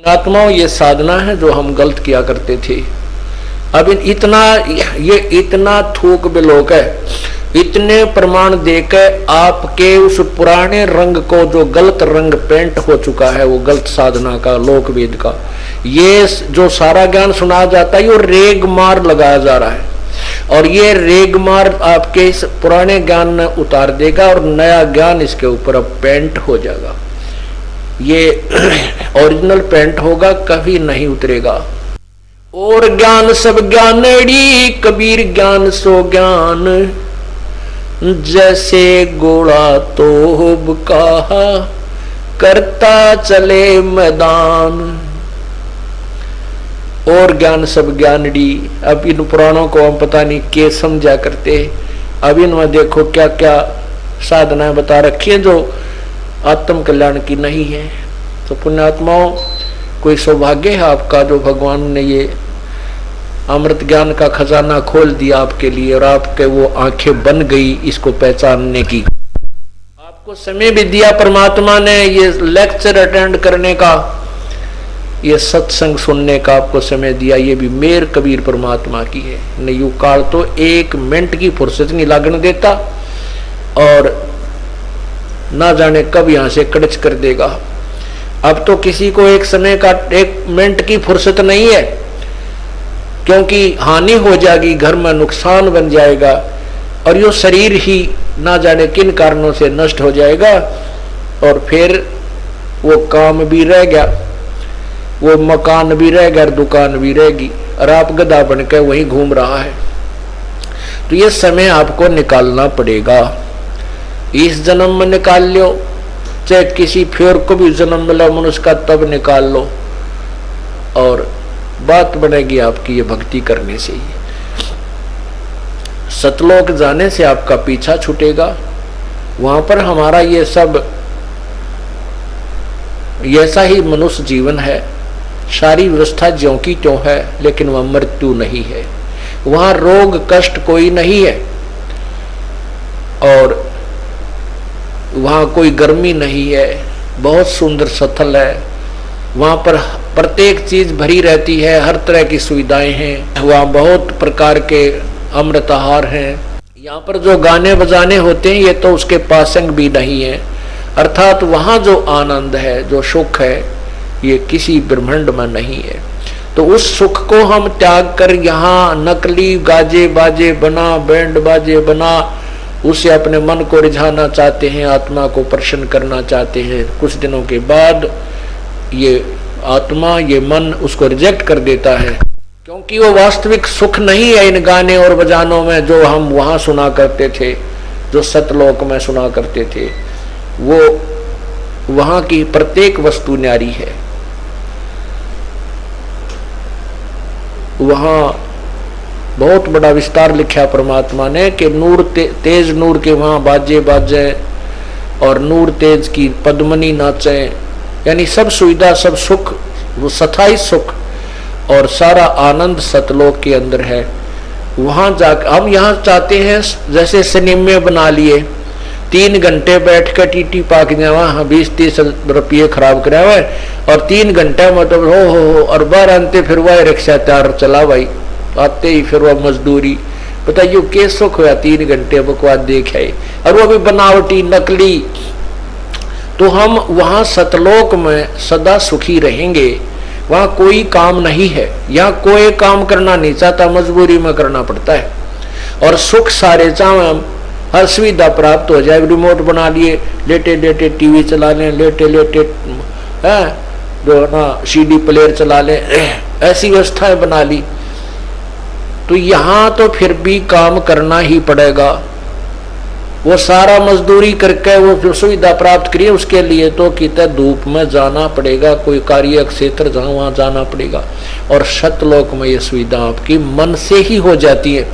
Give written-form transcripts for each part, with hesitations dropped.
आत्माओं, ये साधना है जो हम गलत किया करते थे। अब इतना थूक बिलोक है, इतने प्रमाण देकर आपके उस पुराने रंग को, जो गलत रंग पेंट हो चुका है, वो गलत साधना का, लोक वेद का, ये जो सारा ज्ञान सुनाया जाता है, ये रेग मार लगाया जा रहा है। और ये रेग मार आपके इस पुराने ज्ञान में उतार देगा और नया ज्ञान इसके ऊपर अब पेंट हो जाएगा। ये ओरिजिनल पेंट होगा, कभी नहीं उतरेगा। और ज्ञान सब ज्ञानड़ी, कबीर ज्ञान सो ज्ञान, जैसे गोला तोब कहा करता चले मैदान। और ज्ञान सब ज्ञानड़ी, अब इन पुराणों को हम पता नहीं के समझा करते। अब इनमें देखो क्या क्या साधनाएं बता रखी है जो आत्म कल्याण की नहीं है। तो पुण्यात्माओं, कोई सौभाग्य है आपका जो भगवान ने ये अमृत ज्ञान का खजाना खोल दिया आपके लिए, और आपके वो आंखें बन गई इसको पहचानने की। आपको समय भी दिया परमात्मा ने, ये लेक्चर अटेंड करने का, ये सत्संग सुनने का आपको समय दिया। ये भी मेर कबीर परमात्मा की है। नहीं काल तो एक मिनट की फुर्सत नहीं लागने देता, और ना जाने कब यहां से कड़च कर देगा। अब तो किसी को एक समय का, एक मिनट की फुर्सत नहीं है, क्योंकि हानि हो जाएगी, घर में नुकसान बन जाएगा, और यो शरीर ही ना जाने किन कारणों से नष्ट हो जाएगा। और फिर वो काम भी रह गया, वो मकान भी रह गया, दुकान भी रहेगी, और आप गधा बन के वहीं घूम रहा है। तो ये समय आपको निकालना पड़ेगा। इस जन्म में निकाल लो, चाहे किसी फिर को भी जन्म मिला मनुष्य का, तब निकाल लो, और बात बनेगी आपकी ये भक्ति करने से ही। सतलोक जाने से आपका पीछा छूटेगा। वहां पर हमारा ये सब ऐसा ही मनुष्य जीवन है, सारी व्यवस्था ज्यों की त्यों है, लेकिन वह मृत्यु नहीं है। वहां रोग कष्ट कोई नहीं है, और वहां कोई गर्मी नहीं है, बहुत सुंदर स्थल है। वहां पर प्रत्येक चीज भरी रहती है, हर तरह की सुविधाएं हैं। वहां बहुत प्रकार के अमृत आहार हैं। यहाँ पर जो गाने बजाने होते हैं, ये तो उसके पासंग भी नहीं है। अर्थात वहां जो आनंद है, जो सुख है, ये किसी ब्रह्मांड में नहीं है। तो उस सुख को हम त्याग कर यहाँ नकली गाजे बाजे बना, बैंड बाजे बना, उसे अपने मन को रिझाना चाहते हैं, आत्मा को प्रसन्न करना चाहते हैं। कुछ दिनों के बाद ये आत्मा, ये मन उसको रिजेक्ट कर देता है, क्योंकि वो वास्तविक सुख नहीं है इन गाने और बजानों में जो हम वहां सुना करते थे, जो सतलोक में सुना करते थे। वो वहां की प्रत्येक वस्तु न्यारी है। वहां बहुत बड़ा विस्तार लिखा परमात्मा ने कि नूर तेज नूर के वहां बाजे बाजे, और नूर तेज की पद्मनी नाचे, यानी सब सुविधा, सब सुख, वो सथाई सुख और सारा आनंद सतलोक के अंदर है। वहां जाकर हम यहाँ चाहते हैं जैसे सिनेमे बना लिए, 3 घंटे बैठ कर टीटी पाक जावा, 20-30 रुपये खराब करा हुआ, और 3 घंटे मतलब हो, और बार अंते फिर वह रिक्शा त्यार चला भाई, आते ही फिर वह मजदूरी। बताइए के सुख हुआ 3 घंटे बकवास देखे, और वो भी बनावटी नकली। तो हम वहां सतलोक में सदा सुखी रहेंगे। वहां कोई काम नहीं है, यहाँ कोई काम करना नहीं चाहता, मजबूरी में करना पड़ता है। और सुख सारे चाहे हम, हर सुविधा प्राप्त हो जाए। रिमोट बना लिए, लेटे लेटे टीवी चला लें, लेटे लेटे जो ना CD प्लेयर चला लें, ऐसी व्यवस्थाएं बना ली। तो यहाँ तो फिर भी काम करना ही पड़ेगा। वो सारा मजदूरी करके वो जो सुविधा प्राप्त करिए, उसके लिए तो कितने धूप में जाना पड़ेगा, कोई कार्य क्षेत्र जहाँ वहाँ जाना पड़ेगा। और सतलोक में ये सुविधा आपकी मन से ही हो जाती है।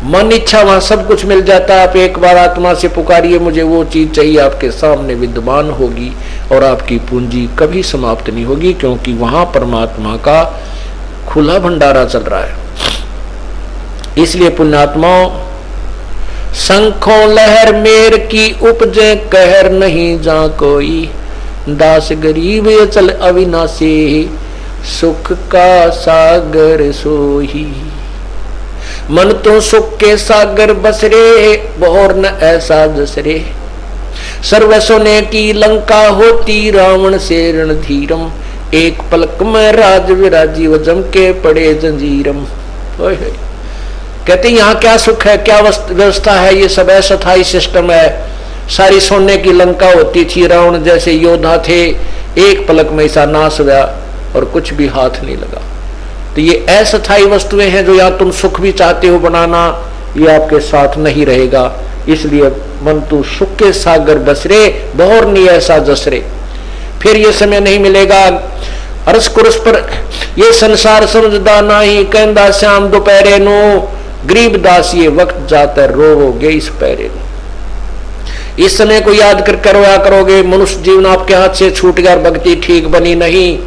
मन इच्छा वहां सब कुछ मिल जाता है। आप एक बार आत्मा से पुकारिए, मुझे वो चीज चाहिए, आपके सामने विद्यमान होगी, और आपकी पूंजी कभी समाप्त नहीं होगी, क्योंकि वहां परमात्मा का खुला भंडारा चल रहा है। इसलिए पुण्यात्माओं, शंखों लहर मेर की उपजे कहर नहीं जा कोई, दास गरीब अचल अविनाशी, सुख का सागर सोही। मन तो सुख के सागर बसरे, बहुर न ऐसा जसरे। सर्व सोने की लंका होती, रावण से रणधीरम। एक पलक में राज विराजी, वजम के पड़े जंजीरम। कहते यहाँ क्या सुख है, क्या व्यवस्था है, ये सब अस्थायी सिस्टम है। सारी सोने की लंका होती थी, रावण जैसे योद्धा थे, एक पलक में ऐसा नाश हुआ और कुछ भी हाथ नहीं लगा। तो ये अस्थायी वस्तुएं हैं जो या तुम सुख भी चाहते हो बनाना, ये आपके साथ नहीं रहेगा। इसलिए मन तू सुख के सागर बसरे, बहुर नहीं ऐसा जसरे। फिर ये समय नहीं मिलेगा। अरस कुरस पर ये संसार समझदा नहीं, कहंदा श्याम दोपहरे नो। गरीब दास ये वक्त जाता रोवोगे इस पैरे नो। इस समय को याद कर रोया करोगे, मनुष्य जीवन आपके हाथ से छूट गया, भक्ति ठीक बनी नहीं,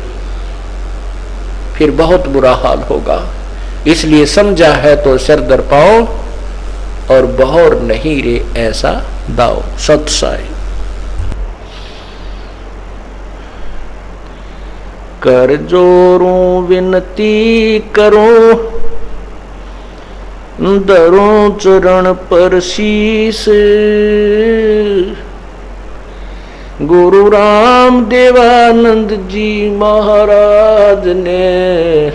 फिर बहुत बुरा हाल होगा। इसलिए समझा है तो सिर दर पाओ, और बहुर नहीं रे ऐसा दाओ। सत्साई कर जोरूं विनती करूं, दरूं चरण पर शीस। गुरु राम देवानंद जी महाराज ने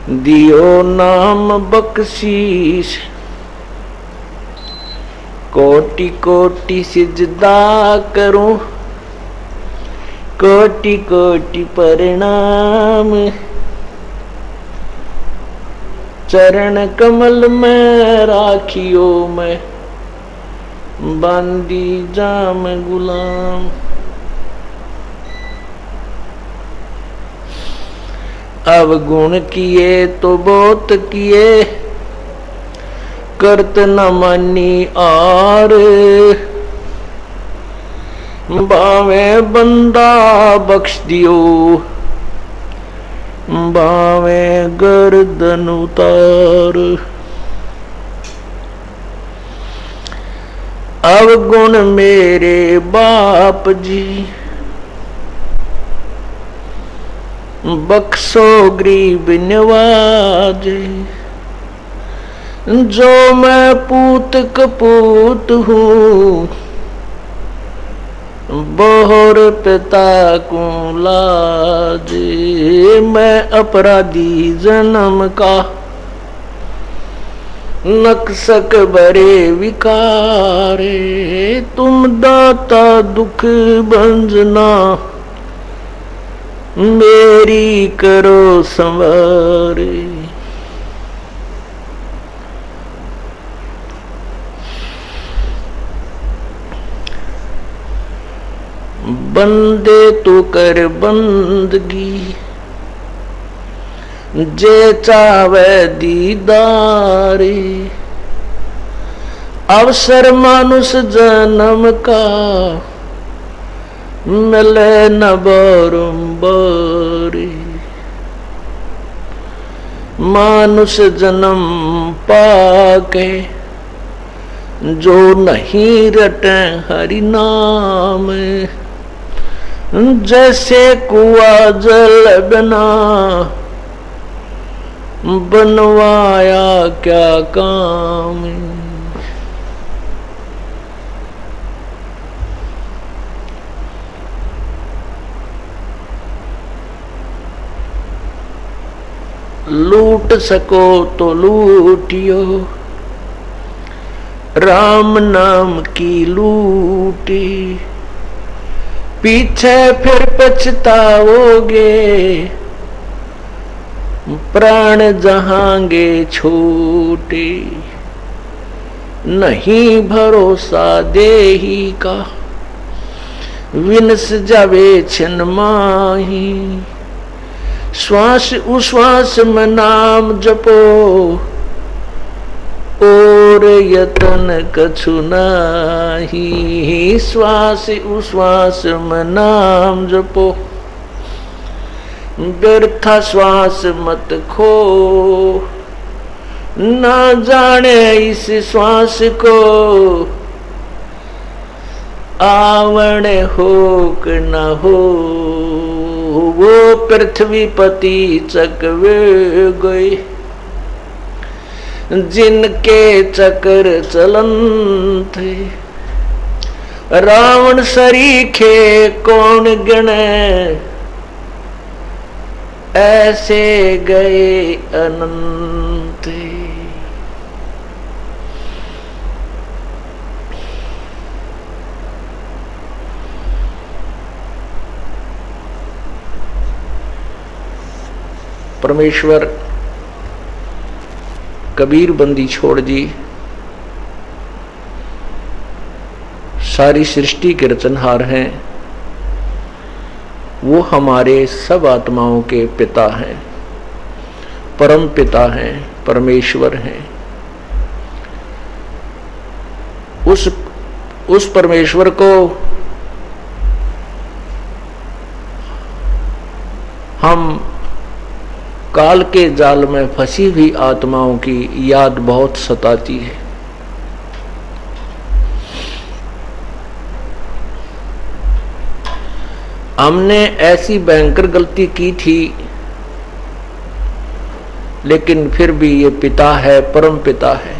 दियो नाम बख्शीश। कोटि कोटि सिजदा करूं, कोटि कोटि प्रणाम। चरण कमल में राखियो मैं, बांदी जाम गुलाम। अवगुण किए तो बहुत किए, करत न मानी आर। बावे बंदा बख्श दियो, बावे गर्दन उतार। अवगुण मेरे बाप जी, बख्शो गरीब नवाजे। जो मैं पूत कपूत हूँ, बहुर पिता को लाजे। मैं अपराधी जन्म का, नक्सक बरे विकारे। तुम दाता दुख भंजना, मेरी करो संवारे। बंदे तो कर बंदगी, जे चावे दीदारे। अवसर मानुष जन्म का, मिले न बारंबार। मानुष जन्म पाके, जो नहीं रटे हरि नाम। जैसे कुआ जल बना, बनवाया क्या काम। लूट सको तो लूटियो, राम नाम की लूटी। पीछे फिर पछताओगे, प्राण जहांगे छोटे। नहीं भरोसा देही का, विनस जावे छिन माही। श्वास उश्वास में नाम जपो, और यतन कछु नाही। श्वास उश्वास में नाम जपो, व्यर्था श्वास मत खो। ना जाने इस श्वास को, आवण हो कि न हो, वो पृथ्वी पति चकवे गए, जिनके चक्र चलन थे, रावण सरीखे कौन गणे, ऐसे गए अनंत। परमेश्वर कबीर बंदी छोड़ जी सारी सृष्टि के रचनहार हैं, वो हमारे सब आत्माओं के पिता हैं, परम पिता हैं, परमेश्वर हैं। उस परमेश्वर को हम काल के जाल में फंसी हुई आत्माओं की याद बहुत सताती है। हमने ऐसी भयंकर गलती की थी, लेकिन फिर भी ये पिता है, परम पिता है,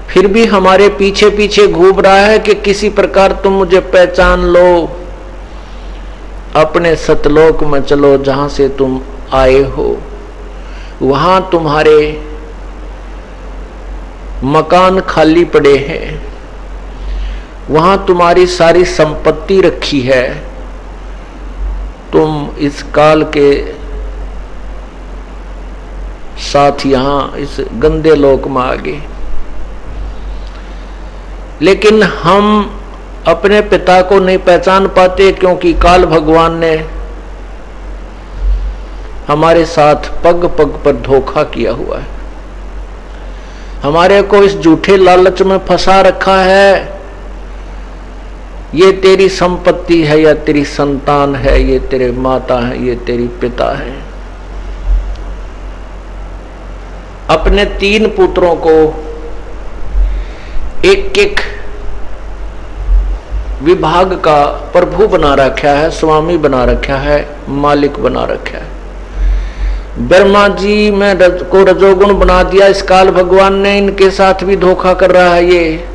फिर भी हमारे पीछे पीछे घूम रहा है कि किसी प्रकार तुम मुझे पहचान लो, अपने सतलोक में चलो जहां से तुम आए हो, वहां तुम्हारे मकान खाली पड़े हैं, वहां तुम्हारी सारी संपत्ति रखी है, तुम इस काल के साथ यहां इस गंदे लोक में आ गए। लेकिन हम अपने पिता को नहीं पहचान पाते, क्योंकि काल भगवान ने हमारे साथ पग पग पर धोखा किया हुआ है, हमारे को इस झूठे लालच में फंसा रखा है। ये तेरी संपत्ति है, या तेरी संतान है, ये तेरे माता है, ये तेरी पिता है। अपने 3 पुत्रों को एक एक विभाग का प्रभु बना रखा है, स्वामी बना रखा है, मालिक बना रखा है। ब्रह्मा जी में को रजोगुण बना दिया, इस काल भगवान ने इनके साथ भी धोखा कर रहा है। ये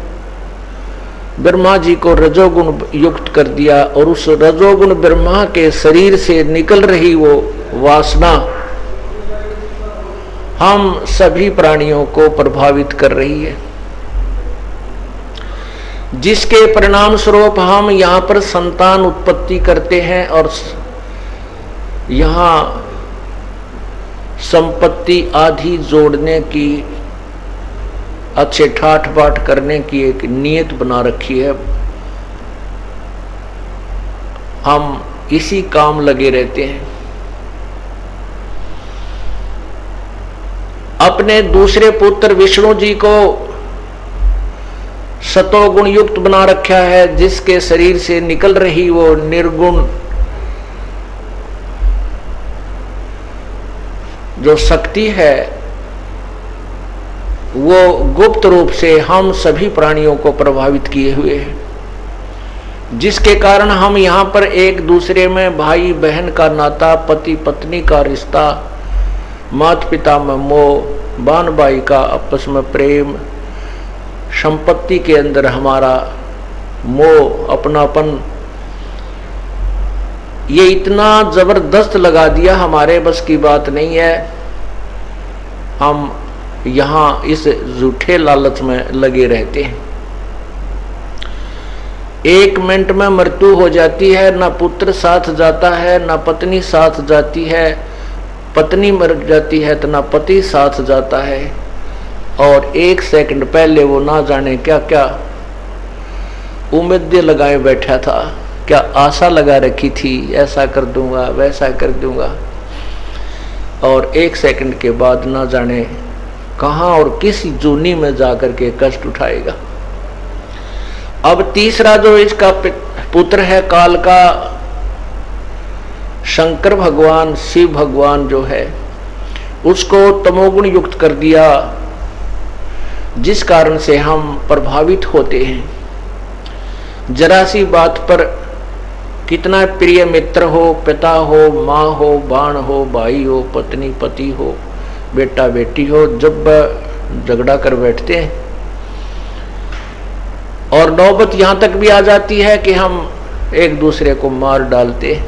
ब्रह्मा जी को रजोगुण युक्त कर दिया, और उस रजोगुण ब्रह्मा के शरीर से निकल रही वो वासना हम सभी प्राणियों को प्रभावित कर रही है, जिसके परिणाम स्वरूप हम यहाँ पर संतान उत्पत्ति करते हैं, और यहाँ संपत्ति आधी जोड़ने की, अच्छे ठाठ बाट करने की एक नियत बना रखी है। हम इसी काम लगे रहते हैं। अपने दूसरे पुत्र विष्णु जी को सतोगुण युक्त बना रखा है, जिसके शरीर से निकल रही वो निर्गुण जो शक्ति है, वो गुप्त रूप से हम सभी प्राणियों को प्रभावित किए हुए है, जिसके कारण हम यहाँ पर एक दूसरे में भाई बहन का नाता, पति पत्नी का रिश्ता, माता पिता में मोह, बान भाई का आपस में प्रेम, संपत्ति के अंदर हमारा मोह, अपनापन, ये इतना जबरदस्त लगा दिया, हमारे बस की बात नहीं है। हम यहाँ इस झूठे लालच में लगे रहते हैं। 1 मिनट में मृत्यु हो जाती है, ना पुत्र साथ जाता है, ना पत्नी साथ जाती है, पत्नी मर जाती है तो ना पति साथ जाता है, और 1 सेकंड पहले वो ना जाने क्या क्या उम्मीदें लगाए बैठा था, क्या आशा लगा रखी थी, ऐसा कर दूंगा वैसा कर दूंगा, और 1 सेकंड के बाद ना जाने कहां और किस जूनी में जाकर के कष्ट उठाएगा। अब तीसरा जो इसका पुत्र है काल का, शंकर भगवान, शिव भगवान जो है, उसको तमोगुण युक्त कर दिया, जिस कारण से हम प्रभावित होते हैं। जरा सी बात पर कितना प्रिय मित्र हो, पिता हो, माँ हो, बाण हो, भाई हो, पत्नी पति हो, बेटा बेटी हो, जब झगड़ा कर बैठते हैं और नौबत यहां तक भी आ जाती है कि हम एक दूसरे को मार डालते हैं,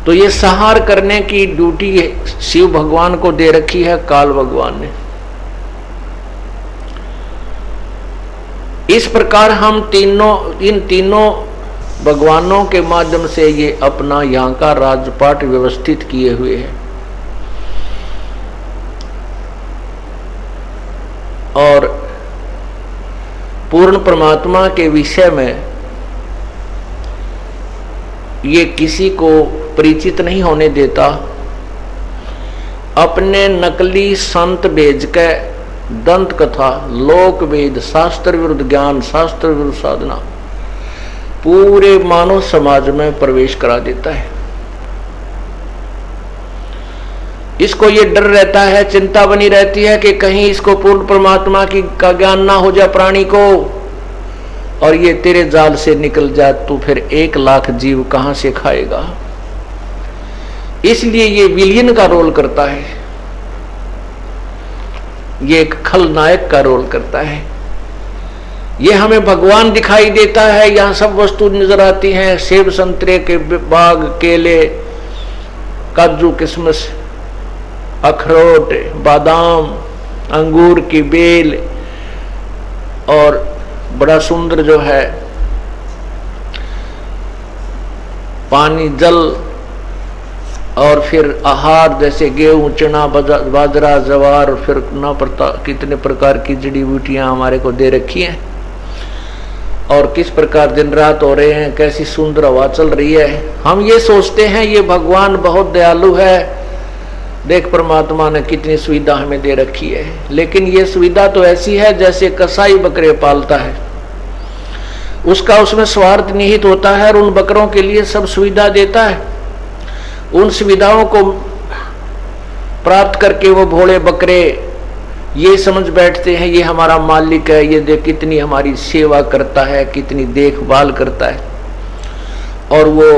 तो ये संहार करने की ड्यूटी शिव भगवान को दे रखी है काल भगवान ने। इस प्रकार हम इन तीनों भगवानों के माध्यम से ये अपना यहाँ का राजपाट व्यवस्थित किए हुए हैं। और पूर्ण परमात्मा के विषय में ये किसी को परिचित नहीं होने देता। अपने नकली संत भेज के दंत कथा, लोक वेद, शास्त्र विरुद्ध ज्ञान, शास्त्र विरुद्ध साधना पूरे मानव समाज में प्रवेश करा देता है। इसको ये डर रहता है, चिंता बनी रहती है कि कहीं इसको पूर्ण परमात्मा का ज्ञान ना हो जाए प्राणी को और ये तेरे जाल से निकल जाए, तो फिर 1 लाख जीव कहां से खाएगा। इसलिए ये विलियन का रोल करता है, ये एक खलनायक का रोल करता है। ये हमें भगवान दिखाई देता है, यहाँ सब वस्तु नजर आती हैं, सेब संतरे के बाग, केले, काजू किशमिश, अखरोट, बादाम, अंगूर की बेल और बड़ा सुंदर जो है पानी, जल और फिर आहार जैसे गेहूं, चना, बाजरा, जवार, फिर कितने प्रकार की जड़ी बूटियां हमारे को दे रखी हैं और किस प्रकार दिन रात हो रहे हैं, कैसी सुंदर हवा चल रही है। हम ये सोचते हैं ये भगवान बहुत दयालु है, देख परमात्मा ने कितनी सुविधा हमें दे रखी है। लेकिन ये सुविधा तो ऐसी है जैसे कसाई बकरे पालता है, उसका उसमें स्वार्थ निहित होता है और उन बकरों के लिए सब सुविधा देता है। उन सुविधाओं को प्राप्त करके वो भोले बकरे ये समझ बैठते हैं ये हमारा मालिक है, ये देख कितनी हमारी सेवा करता है, कितनी देखभाल करता है। और वो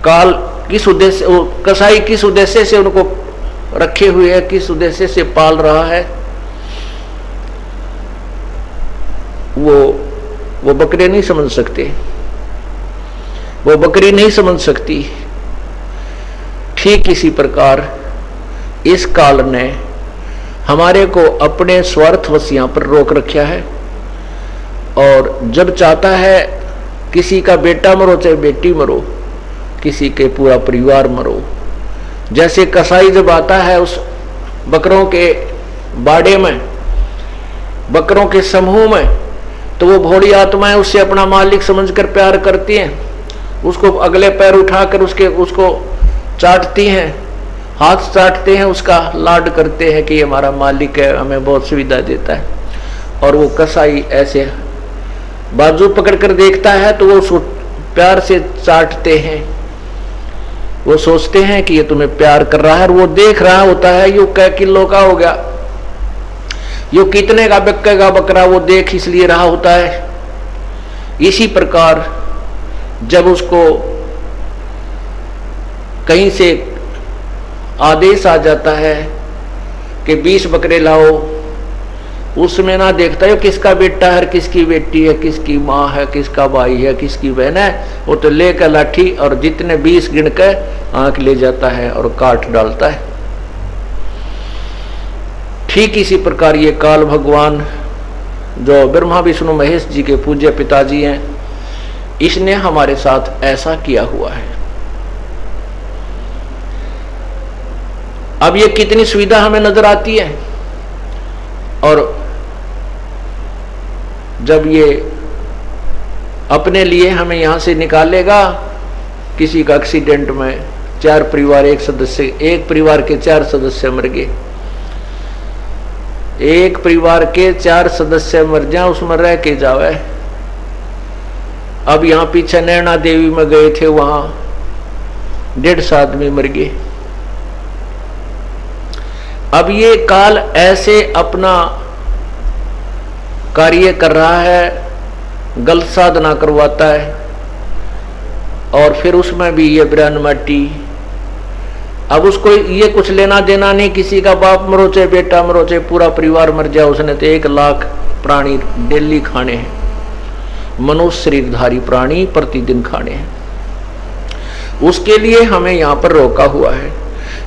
काल किस उद्देश्य, कसाई किस उद्देश्य से उनको रखे हुए है, किस उद्देश्य से पाल रहा है, वो बकरे नहीं समझ सकते, वो बकरी नहीं समझ सकती। ठीक इसी प्रकार इस काल ने हमारे को अपने स्वार्थवशियां पर रोक रखा है और जब चाहता है किसी का बेटा मरो चाहे बेटी मरो, किसी के पूरा परिवार मरो। जैसे कसाई जब आता है उस बकरों के बाड़े में, बकरों के समूह में, तो वो भोली आत्माएं उससे अपना मालिक समझकर प्यार करती हैं, उसको अगले पैर उठाकर उसको चाटती हैं, हाथ चाटते हैं, उसका लाड करते हैं कि ये हमारा मालिक है, हमें बहुत सुविधा देता है। और वो कसाई ऐसे बाजू पकड़कर देखता है तो वो उसको प्यार से चाटते हैं। वो सोचते हैं कि ये तुम्हें प्यार कर रहा है और वो देख रहा होता है यू कै किलो का हो गया, यू कितने का बिकेगा बकरा, वो देख इसलिए रहा होता है। इसी प्रकार जब उसको कहीं से आदेश आ जाता है कि 20 बकरे लाओ, उसमें ना देखता है किसका बेटा है, किसकी बेटी है, किसकी माँ है, किसका भाई है, किसकी बहन है, वो तो लेकर लाठी और जितने 20 गिन के आंख ले जाता है और काट डालता है। ठीक इसी प्रकार ये काल भगवान जो ब्रह्मा विष्णु महेश जी के पूज्य पिताजी हैं, इसने हमारे साथ ऐसा किया हुआ है। अब ये कितनी सुविधा हमें नजर आती है और जब ये अपने लिए हमें यहां से निकालेगा, किसी का एक्सीडेंट में 4 परिवार, एक परिवार के 4 सदस्य मर गए, एक परिवार के 4 सदस्य मर जाए, उसमें रह के जावे। अब यहां पीछे नैना देवी में गए थे, वहां 150 आदमी मर गए। अब ये काल ऐसे अपना कार्य कर रहा है, गलत साधना करवाता है, और फिर उसमें भी ये ब्रह्म माटी। अब उसको ये कुछ लेना देना नहीं, किसी का बाप मरो चाहे बेटा मरो चाहे पूरा परिवार मर जाए, उसने तो 1 लाख प्राणी डेली खाने हैं, मनुष्य शरीरधारी प्राणी प्रतिदिन खाने हैं। उसके लिए हमें यहां पर रोका हुआ है।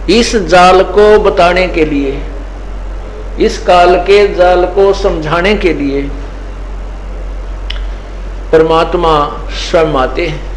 इस जाल को बताने के लिए, इस काल के जाल को समझाने के लिए परमात्मा स्वयं आते हैं।